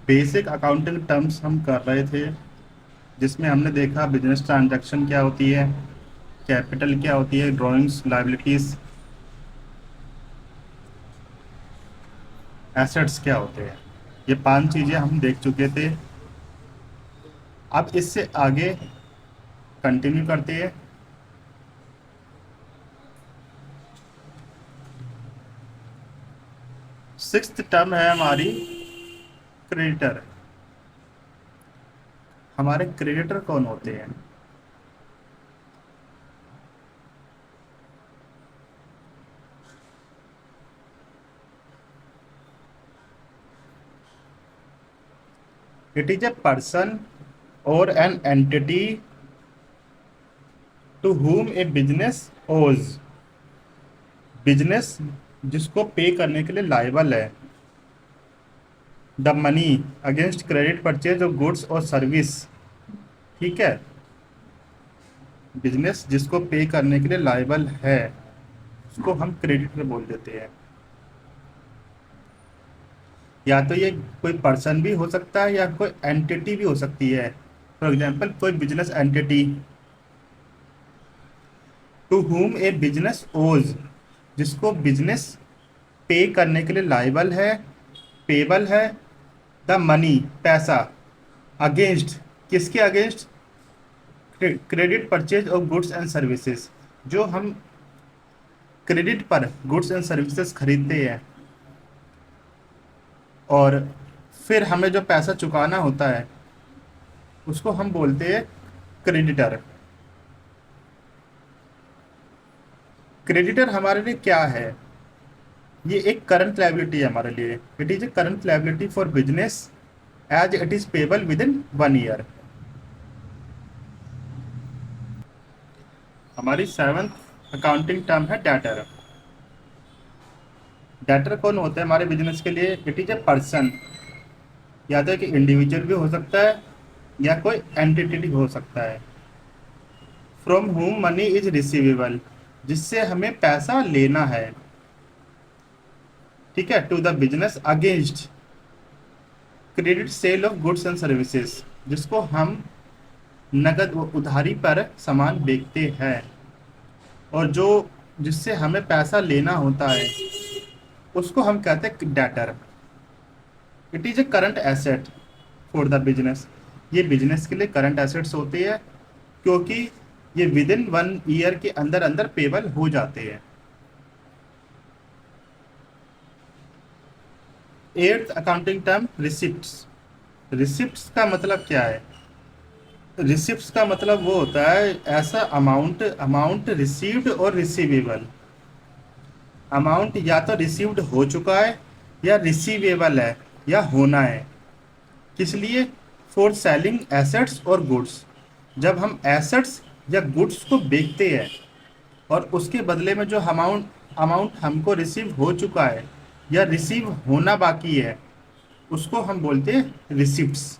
Basic accounting terms हम कर रहे थे, जिसमें हमने देखा बिजनेस ट्रांजैक्शन क्या होती है, कैपिटल क्या होती है, ड्राइंग्स, लायबिलिटीज, एसेट्स क्या होते हैं। ये 5 चीजें हम देख चुके थे। अब इससे आगे कंटिन्यू करते हैं। सिक्स्थ टर्म है हमारी क्रेडिटर। हमारे क्रेडिटर कौन होते हैं? इट इज ए पर्सन और an entity to whom a business owes. Business जिसको पे करने के लिए लायबल है the money against credit purchase of goods और सर्विस। ठीक है, बिजनेस जिसको पे करने के लिए लायबल है उसको हम क्रेडिटर बोल देते हैं। या तो ये कोई पर्सन भी हो सकता है या कोई एंटिटी भी हो सकती है। फॉर एग्जांपल, कोई business entity to whom a business owes, जिसको बिजनेस पे करने के लिए लायबल है, पेबल है द मनी, पैसा, अगेंस्ट, किसके against? Credit purchase of goods and services. जो हम क्रेडिट पर गुड्स एंड सर्विसेज खरीदते हैं और फिर हमें जो पैसा चुकाना होता है उसको हम बोलते हैं क्रेडिटर। क्रेडिटर हमारे लिए क्या है? ये एक करंट लायबिलिटी है हमारे लिए। It is a current liability for business as it is payable within 1 year. हमारी सेवंथ अकाउंटिंग टर्म है डेटर। डेटर कौन होता है हमारे बिजनेस के लिए? It is a person. या तो कि इंडिविजुअल भी हो सकता है या कोई एंटिटी हो सकता है। From whom money is receivable, जिससे हमें पैसा लेना है। ठीक है, to the business against credit sale of goods and services, जिसको हम नगद व उधारी पर सामान बेचते हैं और जो जिससे हमें पैसा लेना होता है उसको हम कहते हैं debtor. It is a current asset for the business. ये बिजनेस के लिए करंट एसेट्स होते हैं क्योंकि ये विद इन 1 ईयर के अंदर अंदर पेबल हो जाते हैं। Eighth accounting term receipts. Receipts का मतलब क्या है? रिसिप्ट्स का मतलब वो होता है ऐसा अमाउंट अमाउंट रिसीव्ड और रिसीवेबल। अमाउंट या तो रिसीव्ड हो चुका है या रिसीवेबल है या होना है। किस लिए? फॉर सेलिंग एसेट्स और गुड्स। जब हम एसेट्स या गुड्स को बेचते हैं और उसके बदले में जो अमाउंट अमाउंट हमको रिसीव हो चुका है या रिसीव होना बाकी है उसको हम बोलते हैं receipts.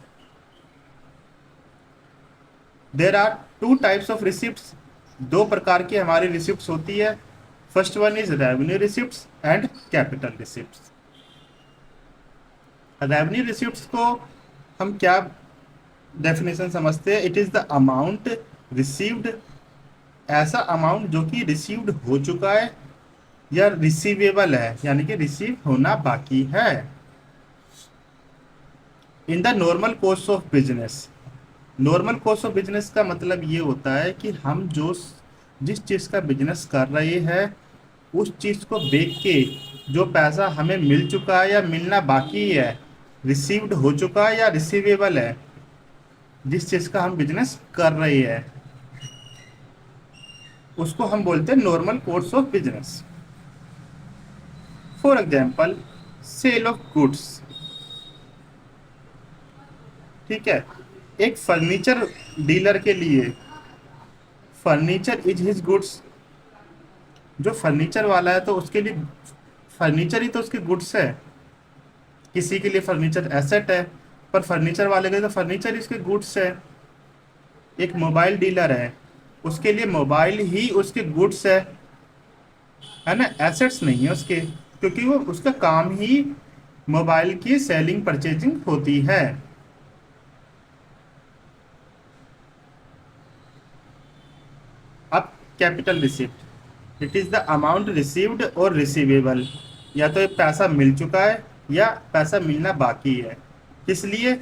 There are 2 types of receipts. 2 प्रकार की हमारी रिसिप्ट्स होती है। First one is revenue receipts and capital receipts. Revenue receipts को हम क्या डेफिनेशन समझते हैं? It is the amount received, ऐसा अमाउंट जो कि रिसीव्ड हो चुका है या रिसीवेबल है यानी कि रिसीव होना बाकी है in the normal course of business. Normal course of business का मतलब ये होता है कि हम जो जिस चीज़ का बिजनेस कर रहे हैं उस चीज़ को बेच के जो पैसा हमें मिल चुका है या मिलना बाकी है, रिसीव्ड हो चुका है या रिसीवेबल है, जिस चीज़ का हम बिजनेस कर रहे हैं उसको हम बोलते हैं normal course of business. For example, sale of goods. ठीक है, एक फर्नीचर डीलर के लिए फर्नीचर इज हिज गुड्स। जो फर्नीचर वाला है तो उसके लिए फर्नीचर ही तो उसके गुड्स है। किसी के लिए फर्नीचर एसेट है पर फर्नीचर वाले के लिए तो फर्नीचर ही उसके गुड्स है। एक मोबाइल डीलर है, उसके लिए मोबाइल ही उसके गुड्स है ना, एसेट्स नहीं है उसके, क्योंकि वो उसका काम ही मोबाइल की सेलिंग परचेजिंग होती है। अब capital receipt, it is the amount received और रिसीवेबल, या तो ये पैसा मिल चुका है या पैसा मिलना बाकी है। किस लिए?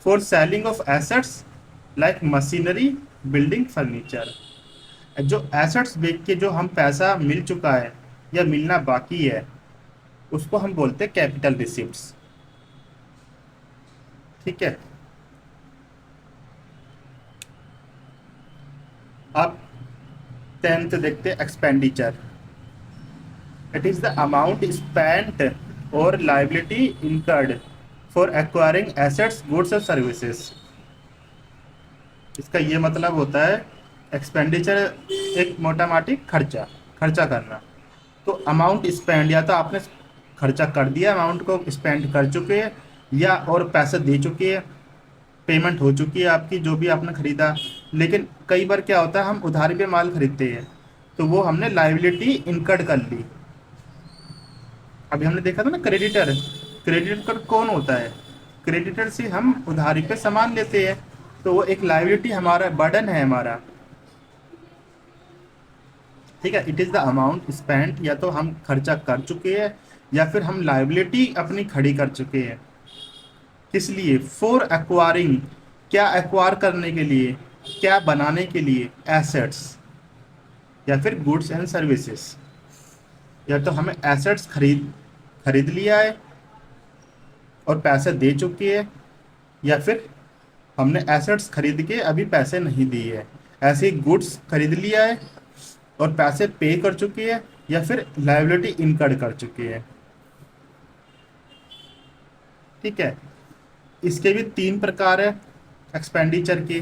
For selling of assets like machinery, building, furniture. जो एसेट्स बेच के जो हम पैसा मिल चुका है या मिलना बाकी है, उसको हम बोलते हैं कैपिटल रिसिप्ट्स। ठीक है। अब 10th देखते हैं, expenditure. It is the amount spent और liability incurred for acquiring assets, goods और सर्विसेज। इसका ये मतलब होता है, एक्सपेंडिचर एक मोटा माटी खर्चा, खर्चा करना। तो अमाउंट स्पेंड, या तो आपने खर्चा कर दिया, अमाउंट को स्पेंड कर चुके हैं, या और पैसे दे चुके हैं, पेमेंट हो चुकी है आपकी जो भी आपने खरीदा। लेकिन कई बार क्या होता है, हम उधारी पे माल खरीदते हैं, तो वो हमने लाइबिलिटी इनकर्ड कर ली। अभी हमने देखा था ना क्रेडिटर, क्रेडिटर कौन होता है? क्रेडिटर से हम उधारी पे सामान लेते हैं, तो वो एक लाइबिलिटी, हमारा बर्डन है हमारा। ठीक है। It is the amount spent, या तो हम खर्चा कर चुके हैं या फिर हम लाइबिलिटी अपनी खड़ी कर चुके हैं। किस लिए? फॉर एक्वायरिंग, क्या एक्वायर करने के लिए, क्या बनाने के लिए? एसेट्स या फिर गुड्स एंड सर्विसेज। या तो हमें एसेट्स खरीद खरीद लिया है और पैसे दे चुके हैं, या फिर हमने एसेट्स खरीद के अभी पैसे नहीं दिए हैं, ऐसे ही गुड्स खरीद लिया है और पैसे पे कर चुके हैं, या फिर लाइबिलिटी इनकर्ड कर चुके हैं। ठीक है। इसके भी 3 प्रकार है एक्सपेंडिचर के।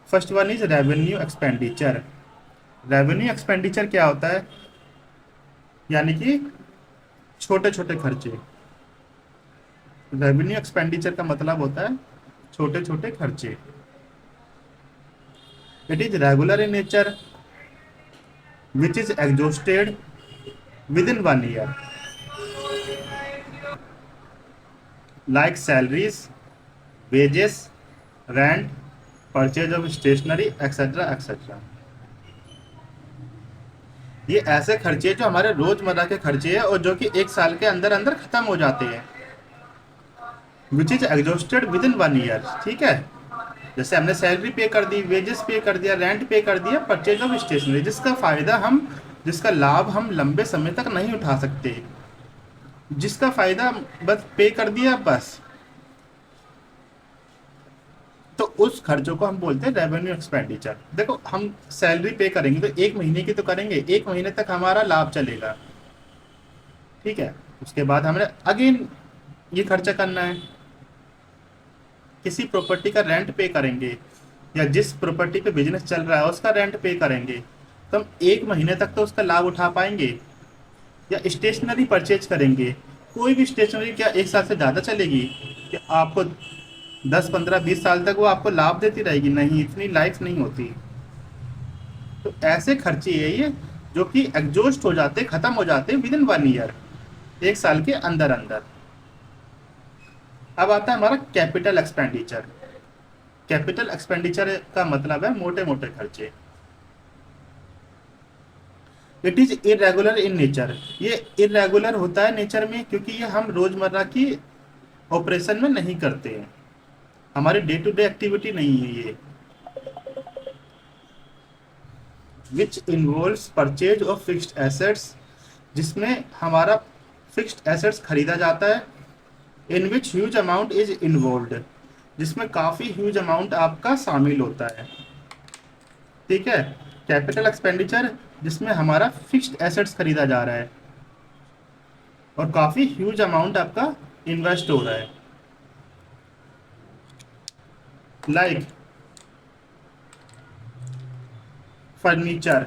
First one is revenue expenditure. Revenue expenditure क्या होता है? यानी कि छोटे छोटे खर्चे। रेवेन्यू एक्सपेंडिचर का मतलब होता है छोटे छोटे खर्चे। It is regular in nature, which is exhausted within 1 year, like salaries, wages, rent, purchase of stationery, etcetera etcetera. ये ऐसे खर्चे जो हमारे रोजमर्रा के खर्चे हैं और जो कि 1 साल के अंदर अंदर खत्म हो जाते हैं। Which is exhausted within 1 year। ठीक है। जैसे हमने सैलरी पे कर दी, वेजेस पे कर दिया, रेंट पे कर दिया, परचेज ऑफ स्टेशनरी, जिसका लाभ हम लंबे समय तक नहीं उठा सकते, जिसका फायदा बस पे कर दिया बस, तो उस खर्चों को हम बोलते हैं रेवेन्यू एक्सपेंडिचर। देखो, हम सैलरी पे करेंगे तो 1 महीने की तो करेंगे, 1 महीने तक हमारा लाभ चलेगा। ठीक है। उसके बाद हमें अगेन ये खर्चा करना है। किसी प्रॉपर्टी का रेंट पे करेंगे, या जिस प्रॉपर्टी पे बिजनेस चल रहा है उसका रेंट पे करेंगे, तो हम 1 महीने तक तो उसका लाभ उठा पाएंगे। या स्टेशनरी परचेज करेंगे, कोई भी स्टेशनरी क्या 1 साल से ज़्यादा चलेगी? कि आपको 10 15 20 साल तक वो आपको लाभ देती रहेगी? नहीं, इतनी लाइफ नहीं होती। तो ऐसे खर्चे है ये जो कि एग्जॉस्ट हो जाते, खत्म हो जाते विद इन 1 year, 1 साल के अंदर अंदर। अब आता है हमारा कैपिटल एक्सपेंडिचर। कैपिटल एक्सपेंडिचर का मतलब है मोटे मोटे खर्चे। It is irregular in nature. ये इरेगुलर होता है नेचर में, क्योंकि ये हम रोजमर्रा की ऑपरेशन में नहीं करते हैं, हमारी डे टू डे एक्टिविटी नहीं है ये। Which involves purchase of fixed assets, जिसमें हमारा फिक्स्ड एसेट्स खरीदा जाता है। इन विच ह्यूज अमाउंट इज इन्वॉल्व्ड, जिसमें काफ़ी ह्यूज अमाउंट आपका शामिल होता है। ठीक है। कैपिटल एक्सपेंडिचर जिसमें हमारा फिक्स्ड एसेट्स खरीदा जा रहा है और काफ़ी ह्यूज अमाउंट आपका इन्वेस्ट हो रहा है। Like furniture,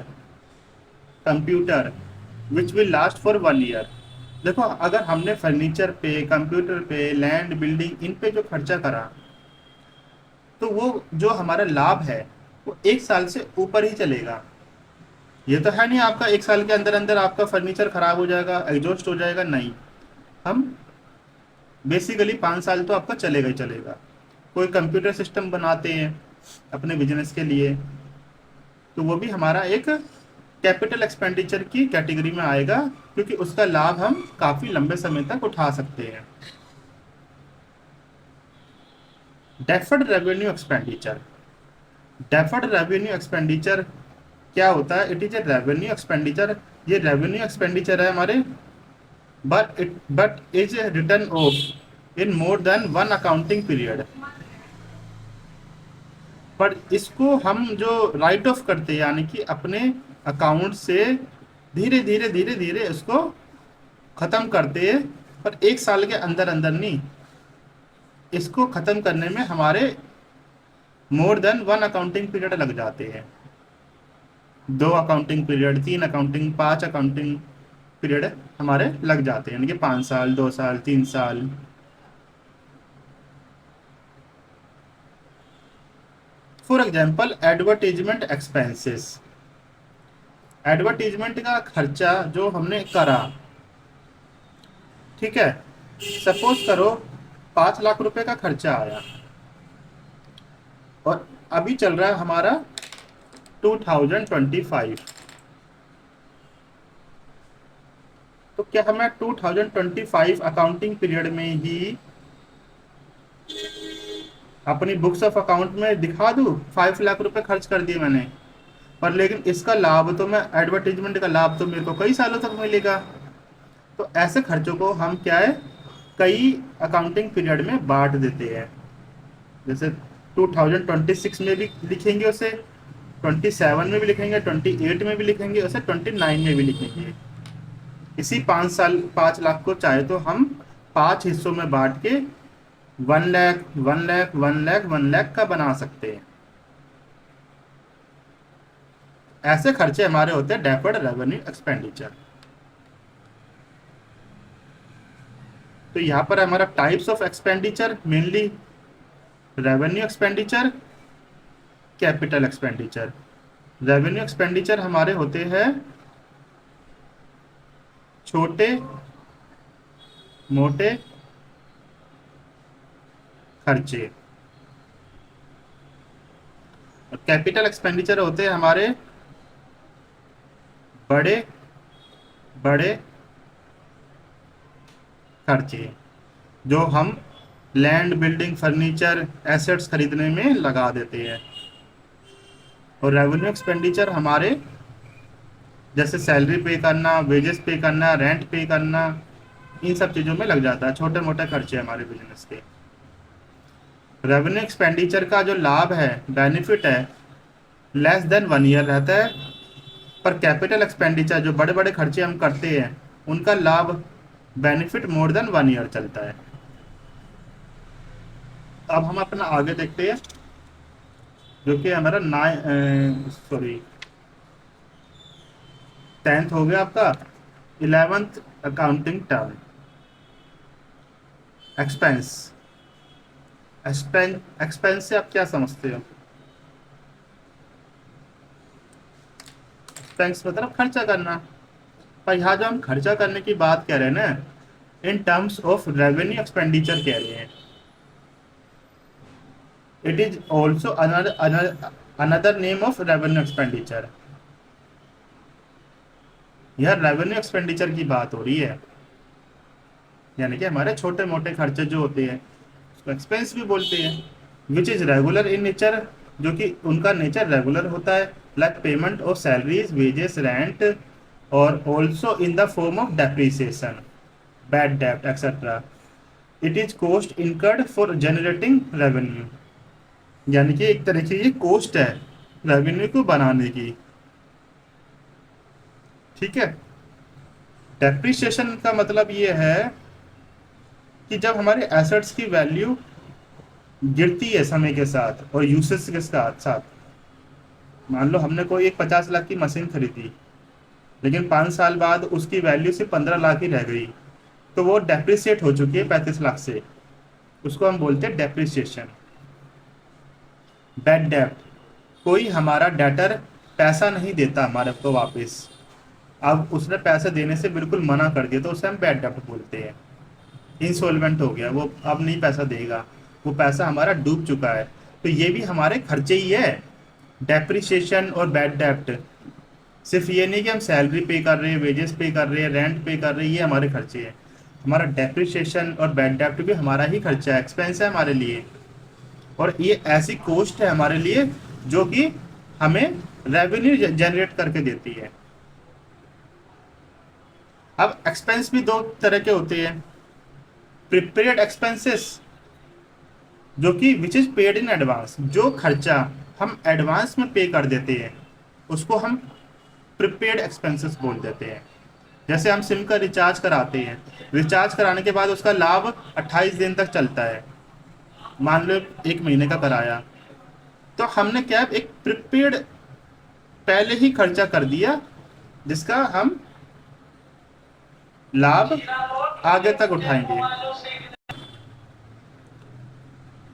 computer, which will last for 1 year। देखो, अगर हमने फर्नीचर पे, कंप्यूटर पे, लैंड, बिल्डिंग, इन पे जो खर्चा करा, तो वो जो हमारा लाभ है वो 1 साल से ऊपर ही चलेगा। ये तो है नहीं आपका 1 साल के अंदर अंदर आपका फर्नीचर खराब हो जाएगा, एग्जॉस्ट हो जाएगा, नहीं। हम बेसिकली 5 साल तो आपका चलेगा ही चलेगा। कोई कंप्यूटर सिस्टम बनाते हैं अपने बिजनेस के लिए, तो वो भी हमारा एक कैपिटल एक्सपेंडिचर की कैटेगरी में आएगा, क्योंकि उसका लाभ हम काफी लंबे समय तक उठा सकते हैं। Deferred revenue expenditure. Deferred revenue expenditure क्या होता है? It is a revenue expenditure. ये रेवेन्यू एक्सपेंडिचर है हमारे, but is return of in more than one accounting period. पर इसको हम जो राइट ऑफ करते हैं, यानी कि अपने अकाउंट से धीरे धीरे धीरे धीरे इसको खत्म करते हैं, पर 1 साल के अंदर अंदर नहीं। इसको खत्म करने में हमारे more than one accounting period लग जाते हैं। 2 accounting period, 3 accounting, 5 accounting period हमारे लग जाते हैं, यानी कि 5 साल, 2 साल, 3 साल। For example advertisement expenses. Advertisement का खर्चा जो हमने करा, ठीक है, सपोज करो 5 लाख रुपए का खर्चा आया, और अभी चल रहा है हमारा 2025। तो क्या हमें 2025 अकाउंटिंग पीरियड में ही अपनी बुक्स ऑफ अकाउंट में दिखा दूं 5 लाख रुपए खर्च कर दिए मैंने, पर लेकिन इसका लाभ तो मैं, एडवर्टीजमेंट का लाभ तो मेरे को कई सालों तक मिलेगा। तो ऐसे खर्चों को हम क्या है, कई अकाउंटिंग पीरियड में बांट देते हैं। जैसे 2026 में भी लिखेंगे उसे, 27 में भी लिखेंगे, 28 में भी लिखेंगे, उसे 29 में भी लिखेंगे। इसी 5 साल, 5 लाख को चाहे तो हम 5 हिस्सों में बांट के 1 लाख, 1 लाख, 1 लाख, 1 लाख का बना सकते हैं। ऐसे खर्चे हमारे होते हैं डेफर्ड रेवेन्यू एक्सपेंडिचर। तो यहाँ पर हमारा types of expenditure mainly revenue expenditure, capital expenditure. Revenue expenditure हमारे होते हैं छोटे मोटे खर्चे, और कैपिटल एक्सपेंडिचर होते हैं हमारे बड़े बड़े खर्चे, जो हम लैंड, बिल्डिंग, फर्नीचर, एसेट्स खरीदने में लगा देते हैं। और रेवेन्यू एक्सपेंडिचर हमारे जैसे सैलरी पे करना, वेजेस पे करना, रेंट पे करना, इन सब चीज़ों में लग जाता है, छोटे मोटे खर्चे हमारे बिजनेस के। रेवेन्यू एक्सपेंडिचर का जो लाभ है, बेनिफिट है, लेस देन 1 ईयर रहता है, पर कैपिटल एक्सपेंडिचर जो बड़े बड़े खर्चे हम करते हैं उनका लाभ, बेनिफिट मोर देन 1 ईयर चलता है। अब हम अपना आगे देखते हैं, जो कि हमारा 10th हो गया आपका। 11th accounting term, expense. Expense से आप क्या समझते हो? एक्सपेंस मतलब खर्चा करना, पर यहाँ जो हम खर्चा करने की बात कह रहे हैं ना, in terms of revenue expenditure कह रहे हैं। It is also another name of revenue expenditure. यह रेवेन्यू एक्सपेंडिचर की बात हो रही है, यानी कि हमारे छोटे मोटे खर्चे जो होते हैं उसको एक्सपेंस भी बोलते हैं। Which is regular in nature, जो कि उनका नेचर रेगुलर होता है, like payment of salaries, wages, rent, और also in the form of depreciation, bad डेप्ट etcetera. It is cost incurred for generating revenue, यानी कि एक तरह की ये कॉस्ट है रेवेन्यू को बनाने की, ठीक है। डेप्रिसिएशन का मतलब ये है कि जब हमारे एसेट्स की वैल्यू गिरती है समय के साथ और यूसेज के साथ साथ, मान लो हमने कोई एक 50 लाख की मशीन खरीदी, लेकिन 5 साल बाद उसकी वैल्यू सिर्फ 15 लाख ही रह गई, तो वो डेप्रिसिएट हो चुकी है 35 लाख से, उसको हम बोलते हैं डेप्रिसिएशन। बैड डेप्ट, कोई हमारा डेटर पैसा नहीं देता हमारे को वापस, अब उसने पैसे देने से बिल्कुल मना कर दिया, तो उसे हम बैड डेप्ट बोलते हैं। इंसॉल्वेंट हो गया, वो अब नहीं पैसा देगा, वो पैसा हमारा डूब चुका है, तो ये भी हमारे खर्चे ही है। डेप्रिसिएशन और बैड डेप्ट, सिर्फ ये नहीं कि हम सैलरी पे कर रहे हैं, वेजेस पे कर रहे हैं, रेंट पे कर रहे हैं, ये हमारे खर्चे हैं। हमारा डेप्रिसिएशन और बैड डेप्ट भी हमारा ही खर्चा है, एक्सपेंस है हमारे लिए। और ये ऐसी कॉस्ट है हमारे लिए जो कि हमें रेवेन्यू जनरेट करके देती है। अब एक्सपेंस भी दो तरह के होते हैं। प्रिपेयर्ड एक्सपेंसेस, जो कि which is paid in advance, जो खर्चा हम एडवांस में पे कर देते हैं उसको हम प्रिपेयर्ड एक्सपेंसेस बोल देते हैं। जैसे हम सिम का रिचार्ज कराते हैं, रिचार्ज कराने के बाद उसका लाभ 28 दिन तक चलता है, मान लो 1 महीने का कराया, तो हमने क्या एक प्रिपेयर्ड पहले ही खर्चा कर दिया जिसका हम लाभ आगे तक उठाएंगे।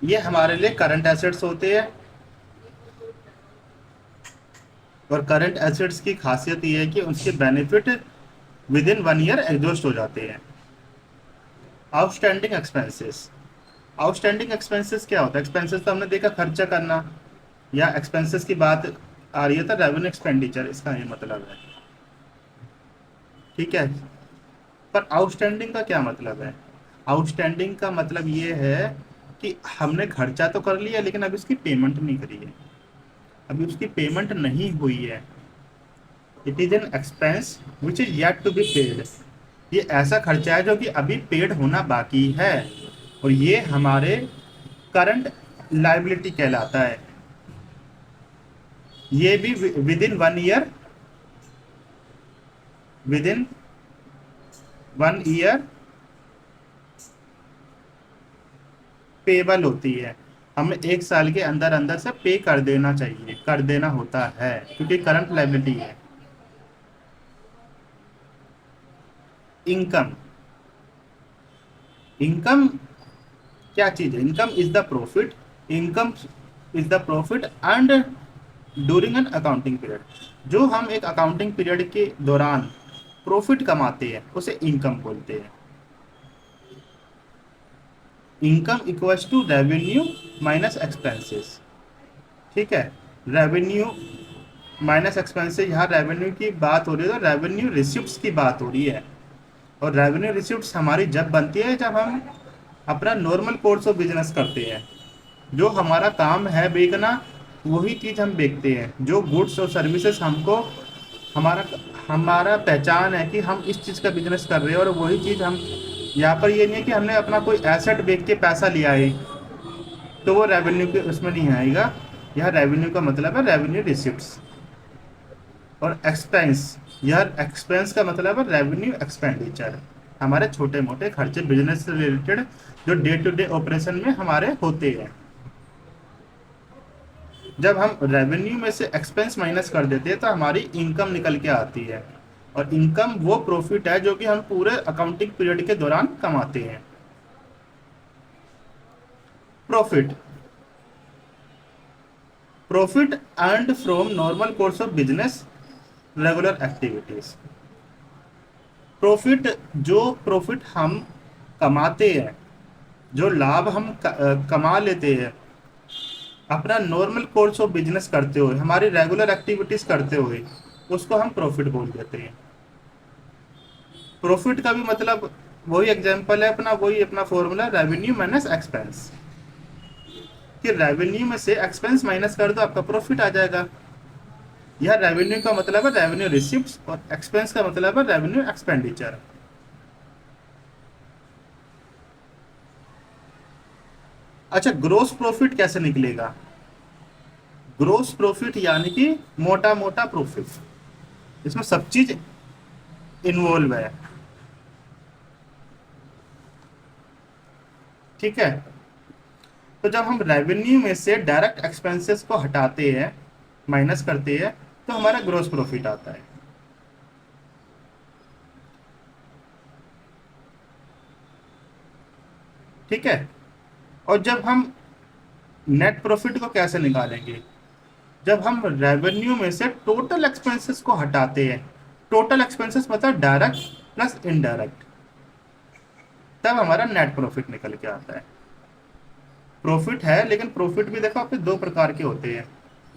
ये हमारे लिए करंट एसेट्स होते हैं। और करंट एसेट्स की खासियत ये है कि उसके benefit with in 1 year exhaust हो जाते हैं। आउटस्टैंडिंग एक्सपेंसेस, आउटस्टैंडिंग एक्सपेंसेस क्या होता है? एक्सपेंसेस तो हमने देखा खर्चा करना, या एक्सपेंसेस की बात आ रही है तो रेवेन्यू एक्सपेंडिचर, इसका ये मतलब है। ठीक है, पर आउटस्टैंडिंग का क्या मतलब है? आउटस्टैंडिंग का मतलब ये है कि हमने खर्चा तो कर लिया लेकिन अभी उसकी पेमेंट नहीं करी है, अभी उसकी पेमेंट नहीं हुई है। It is an expense which is yet to be paid, ये ऐसा खर्चा है जो कि अभी पेड होना बाकी है, और ये हमारे करंट लाइबिलिटी कहलाता है। ये भी with in 1 year, with in 1 year payable होती है, हमें 1 साल के अंदर अंदर से पे कर देना चाहिए, कर देना होता है, क्योंकि करंट लाइबिलिटी है। इनकम, इनकम क्या चीज है? Income is the profit, income is the profit earned during an accounting period. जो हम एक अकाउंटिंग पीरियड के दौरान प्रॉफिट कमाते हैं उसे इनकम बोलते हैं। Income equals to revenue minus expenses. ठीक है, रेवेन्यू माइनस एक्सपेंसेस, यहाँ रेवेन्यू की बात हो रही है तो रेवेन्यू रिसिप्ट्स की बात हो रही है। और रेवेन्यू रिसिप्ट्स हमारी जब बनती है जब हम अपना नॉर्मल कोर्स ऑफ बिजनेस करते हैं, जो हमारा काम है बेचना, वही चीज़ हम बेचते हैं। जो गुड्स और सर्विसेज हमको हमारा हमारा पहचान है कि हम इस चीज़ का बिजनेस कर रहे हैं, और वही चीज़ हम यहाँ पर ये नहीं है कि हमने अपना कोई एसेट बेच के पैसा लिया है तो वो रेवेन्यू के उसमें नहीं आएगा। यह रेवेन्यू का मतलब है रेवेन्यू रिसिप्ट्स। और एक्सपेंस, यह एक्सपेंस का मतलब है रेवेन्यू एक्सपेंडिचर, हमारे छोटे मोटे खर्चे बिजनेस से रिलेटेड जो डे टू डे ऑपरेशन में हमारे होते हैं। जब हम रेवेन्यू में से एक्सपेंस माइनस कर देते हैं तो हमारी इनकम निकल के आती है, और इनकम वो प्रॉफिट है जो कि हम पूरे अकाउंटिंग पीरियड के दौरान कमाते हैं। Profit, profit earned from normal course of business regular activities. Profit, जो प्रॉफिट हम कमाते हैं, जो लाभ हम कमा लेते हैं अपना नॉर्मल कोर्स ऑफ बिजनेस करते हुए, हमारी रेगुलर एक्टिविटीज करते हुए, उसको हम प्रॉफिट बोल देते हैं। प्रॉफिट का भी मतलब वही एग्जांपल है अपना, वही अपना फॉर्मूला, रेवेन्यू माइनस एक्सपेंस, कि रेवेन्यू में से एक्सपेंस माइनस कर दो आपका प्रॉफिट आ जाएगा। यह रेवेन्यू का मतलब है रेवेन्यू रिसिप्ट्स, और एक्सपेंस का मतलब है रेवेन्यू एक्सपेंडिचर। अच्छा, ग्रोस प्रॉफिट कैसे निकलेगा? ग्रोस प्रॉफिट यानी कि मोटा मोटा प्रॉफिट, इसमें सब चीज इन्वॉल्व है। ठीक है, तो जब हम रेवेन्यू में से डायरेक्ट एक्सपेंसेस को हटाते हैं, माइनस करते हैं, तो हमारा ग्रोस प्रॉफिट आता है। ठीक है, और जब हम नेट प्रॉफिट को कैसे निकालेंगे? जब हम रेवेन्यू में से टोटल एक्सपेंसेस को हटाते हैं, टोटल एक्सपेंसेस मतलब डायरेक्ट प्लस इनडायरेक्ट, तब हमारा नेट प्रॉफिट निकल के आता है। प्रॉफिट है, लेकिन प्रॉफिट भी देखो आपके दो प्रकार के होते हैं,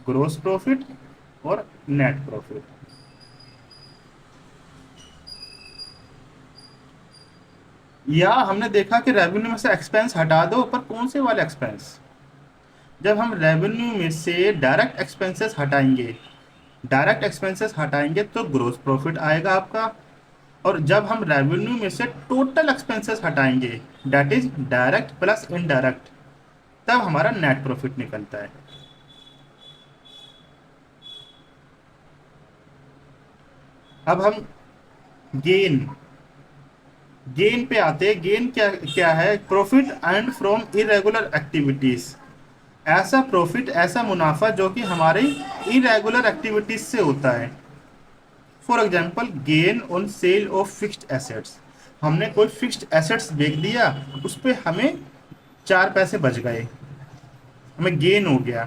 ग्रोस प्रॉफिट और नेट प्रॉफिट। या हमने देखा कि रेवेन्यू में से एक्सपेंस हटा दो, पर कौन से वाले एक्सपेंस? जब हम रेवेन्यू में से डायरेक्ट एक्सपेंसेस हटाएंगे, डायरेक्ट एक्सपेंसेस हटाएंगे तो ग्रोस प्रॉफिट आएगा आपका। और जब हम रेवेन्यू में से टोटल एक्सपेंसेस हटाएंगे, that is direct plus indirect, तब हमारा नेट प्रॉफिट निकलता है। अब हम गेन गेन पे आते हैं। गेन क्या क्या है? Profit earn from irregular activities. ऐसा प्रॉफिट, ऐसा मुनाफा जो कि हमारे इरेगुलर एक्टिविटीज से होता है। For example, gain on sale of fixed assets. हमने कोई फिक्स्ड एसेट्स बेच दिया, उस पर हमें 4 पैसे बच गए, हमें गेन हो गया,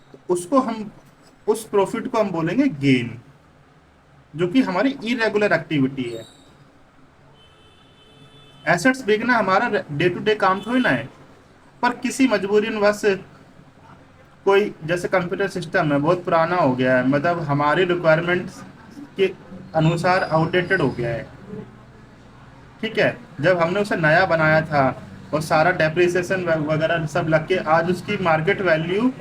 तो उसको हम, उस प्रॉफिट को हम बोलेंगे गेन, जो कि हमारी इरेगुलर एक्टिविटी है। एसेट्स बेचना हमारा डे टू डे काम थोड़ी ना है, पर किसी मजबूरीवश कोई, जैसे कंप्यूटर सिस्टम है बहुत पुराना हो गया है, मतलब हमारी रिक्वायरमेंट्स के अनुसार आउटडेटेड हो गया है, ठीक है, जब हमने उसे नया बनाया था और सारा डेप्रिसिएशन वगैरह सब लग के आज उसकी मार्केट वैल्यू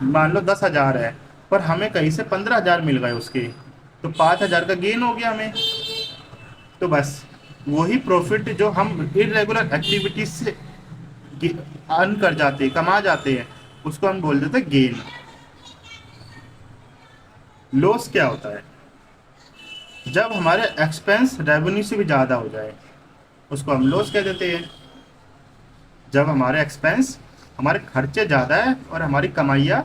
मान लो 10,000 है, पर हमें कहीं से 15,000 मिल गए उसके, तो 5,000 का गेन हो गया हमें। तो बस वही प्रॉफिट जो हम इरेगुलर एक्टिविटीज से अर्न कर जाते हैं, कमा जाते हैं, उसको हम बोल देते हैं गेन। लॉस क्या होता है? जब हमारे एक्सपेंस रेवेन्यू से भी ज़्यादा हो जाए, उसको हम लॉस कह देते हैं। जब हमारे एक्सपेंस, हमारे खर्चे ज़्यादा है और हमारी कमाइयाँ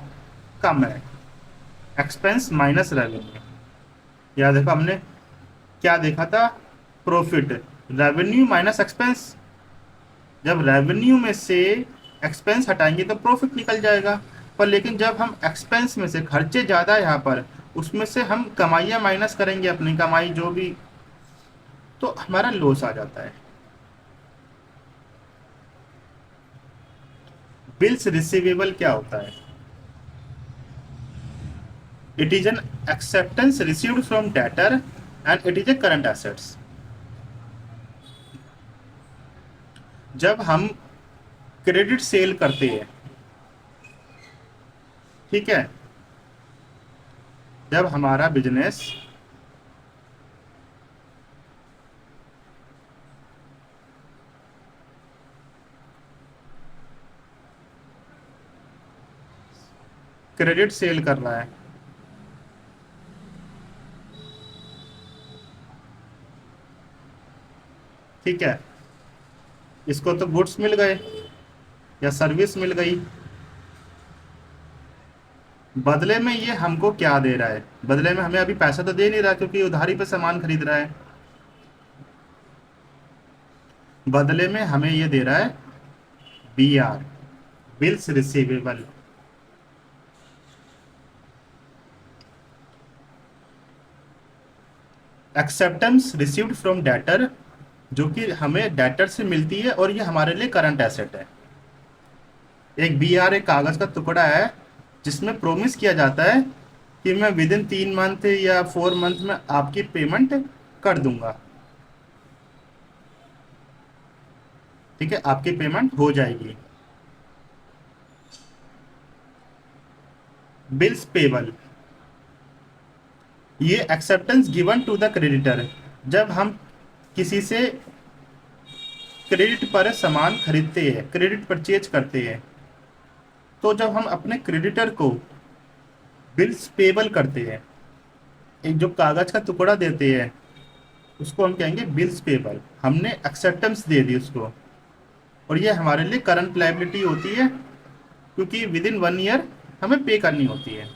कम है, एक्सपेंस माइनस रेवेन्यू। या देखो हमने क्या देखा था? Profit revenue minus expense. जब रेवेन्यू में से एक्सपेंस हटाएंगे तो प्रॉफिट निकल जाएगा, पर लेकिन जब हम एक्सपेंस में से, खर्चे ज़्यादा है यहाँ पर, उसमें से हम कमाइयाँ माइनस करेंगे, अपनी कमाई जो भी, तो हमारा लॉस आ जाता है। बिल्स रिसीवेबल क्या होता है? It is N acceptance received from debtor and it is a current assets. जब हम क्रेडिट सेल करते हैं, ठीक है, जब हमारा बिजनेस क्रेडिट सेल कर रहा है, ठीक है, इसको तो गुड्स मिल गए या सर्विस मिल गई, बदले में ये हमको क्या दे रहा है? बदले में हमें अभी पैसा तो दे नहीं रहा, क्योंकि उधारी पे सामान खरीद रहा है। बदले में हमें ये दे रहा है BR, bills receivable. Acceptance received from debtor, जो कि हमें डेटर से मिलती है और ये हमारे लिए करंट एसेट है। एक BR एक कागज का टुकड़ा है जिसमें प्रोमिस किया जाता है कि मैं विद इन 3 मंथ या 4 मंथ में आपकी पेमेंट कर दूंगा, ठीक है, आपकी पेमेंट हो जाएगी। बिल्स पेबल, ये acceptance given to the creditor. जब हम किसी से क्रेडिट पर सामान खरीदते हैं, क्रेडिट परचेज करते हैं, तो जब हम अपने क्रेडिटर को बिल्स पेबल करते हैं, एक जो कागज का टुकड़ा देते हैं, उसको हम कहेंगे बिल्स पेबल। हमने एक्सेप्टेंस दे दी उसको, और ये हमारे लिए करंट लायबिलिटी होती है, क्योंकि विद इन 1 ईयर हमें पे करनी होती है।